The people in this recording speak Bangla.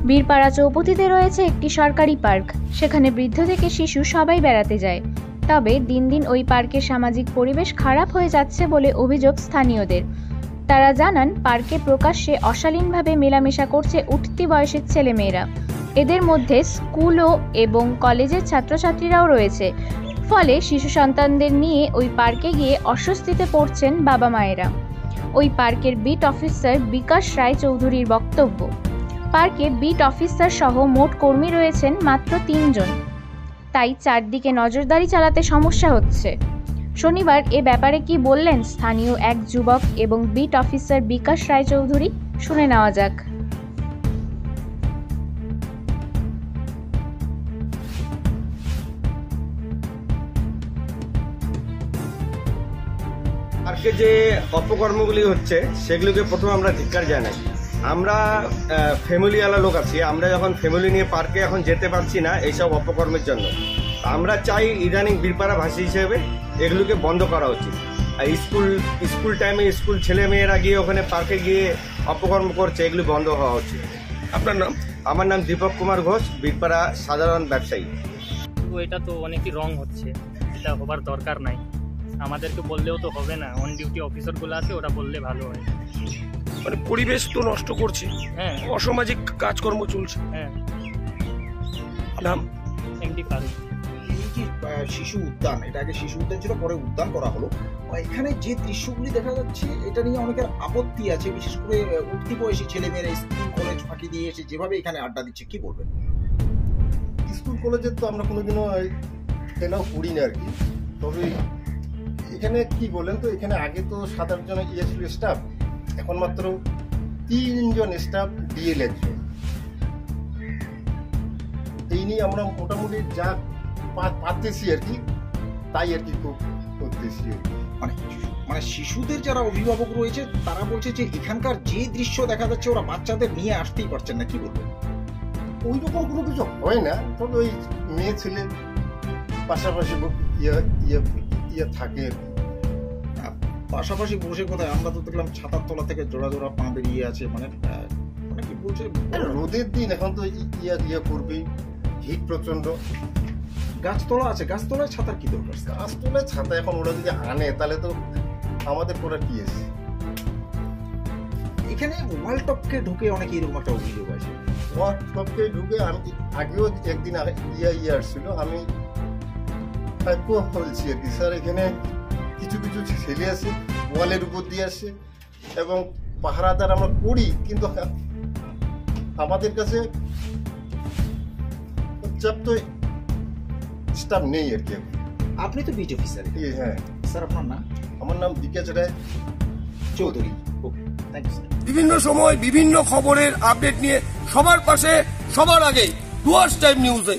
বীরপাড়া চৌপতিতে রয়েছে একটি সরকারি পার্ক। সেখানে বৃদ্ধ থেকে শিশু সবাই বেড়াতে যায়। তবে দিন দিন ওই পার্কের সামাজিক পরিবেশ খারাপ হয়ে যাচ্ছে বলে অভিযোগ স্থানীয়দের। তারা জানান, পার্কে প্রকাশ্যে অশালীনভাবে মেলামেশা করছে উঠতি বয়সের ছেলেমেয়েরা। এদের মধ্যে স্কুল এবং কলেজের ছাত্রছাত্রীরাও রয়েছে। ফলে শিশু সন্তানদের নিয়ে ওই পার্কে গিয়ে অস্বস্তিতে পড়ছেন বাবা মায়েরা। ওই পার্কের বিট অফিসার বিকাশ রায় চৌধুরীর বক্তব্য, পার্কে বিট অফিসার সহ মোট কর্মী রয়েছেন মাত্র 3 জন। তাই চারদিকে নজরদারি চালাতে সমস্যা হচ্ছে। শনিবার এ ব্যাপারে কি বললেন স্থানীয় এক যুবক এবং বিট অফিসার বিকাশ রায় চৌধুরী, শুনে নেওয়া যাক। পার্কে যে অপকর্মগুলি হচ্ছে সেগুলোকে প্রথমে আমরা ধিক্কার জানাই। আমরা ফ্যামিলিওয়ালা লোক আছি, আমরা যখন ফ্যামিলি নিয়ে পার্কে এখন যেতে পারছি না এইসব অপকর্মের জন্য। আমরা চাই ইদানিং বীরপাড়া ভাষী হিসেবে এগুলোকে বন্ধ করা উচিত। আর স্কুল টাইমে স্কুল ছেলে মেয়েরা গিয়ে ওখানে পার্কে গিয়ে অপকর্ম করছে, এগুলো বন্ধ হওয়া উচিত। আপনার নাম? আমার নাম দীপক কুমার ঘোষ, বীরপাড়া সাধারণ ব্যবসায়ী। এটা তো অনেকই রং হচ্ছে, এটা হবার দরকার নাই। আমাদেরকে বললেও তো হবে না, অন ডিউটি অফিসারগুলো আছে, ওরা বললে ভালো হয়। মানে পরিবেশ তো নষ্ট করছে, হ্যাঁ, অসামাজিক কাজকর্ম চলছে। হ্যাঁ। নাম? এমডি ফারুক। এই যে শিশু উদ্যান, এটা আগে শিশু উদ্যান ছিল, পরে উদ্যান করা হলো। এখানে যে দৃশ্যগুলি দেখা যাচ্ছে এটা নিয়ে অনেকের আপত্তি আছে, বিশেষ করে উঠতি বয়সী ছেলেমেয়েরা স্কুল কলেজ ফাঁকি দিয়ে এসে যেভাবে এখানে আড্ডা দিচ্ছে, কি বলবেন? স্কুল কলেজের তো আমরা কোনোদিনও এলাও করি না আর কি। তবে এখানে কি বলেন তো, এখানে আগে তো 7-8 জন ছিল স্টাফ, এখন মাত্র 3 জন স্টাফ, ডিএল একজন। এই নিয়ে আমরা মোটামুটি যা পারতেছি আর কি, তাই আর কি করতেছি। মানে শিশুদের যারা অভিভাবক রয়েছে তারা বলছে যে এখানকার যে দৃশ্য দেখা যাচ্ছে ওরা বাচ্চাদের নিয়ে আসতেই পারছেন না, কি বলবেন? ওই রকম কোনো কিছু হয় না, তবে ওই মেয়ে ছেলে পাশাপাশি ইয়ে থাকে। পাশাপাশি বসে কোথায়? আমরা তো দেখলাম ছাতার তলা থেকে জোড়া জোড়া পা বেরিয়ে আছে। মানে কি বলছে, রোদের দিন এখন তো ইয়া করবে, হিট প্রচন্ড। গাছতলা আছে, গাছতলায় ছাতার কি দরকার? গাছতলায় ছাতা এখন ওরা যদি আনে তাহলে তো আমাদের করার কি আছে? এখানে ওয়াল টপকে ঢুকে অনেকে এরকম একটা অভিযোগ আছে। ওয়াল টপকে ঢুকে আমি আগেও একদিন ইয়ে আসছিল, আমি বলছি আর কি, স্যার এখানে কিছু কিছু ছেলে আছে ওয়ালের উপর দিয়ে আসে এবং পাহারাদার আমরা করি, কিন্তু আমাদের কাছে পর্যাপ্ত স্টাফ নেই আর কি। আপনি তো বিট অফিসার? হ্যাঁ স্যার, আপনার নাম? আমার নাম Bikash Roy Chowdhury. Thank you sir. বিভিন্ন সময় বিভিন্ন খবরের আপডেট নিয়ে সবার পাশে সবার আগে ডুয়ার্স টাইম নিউজে।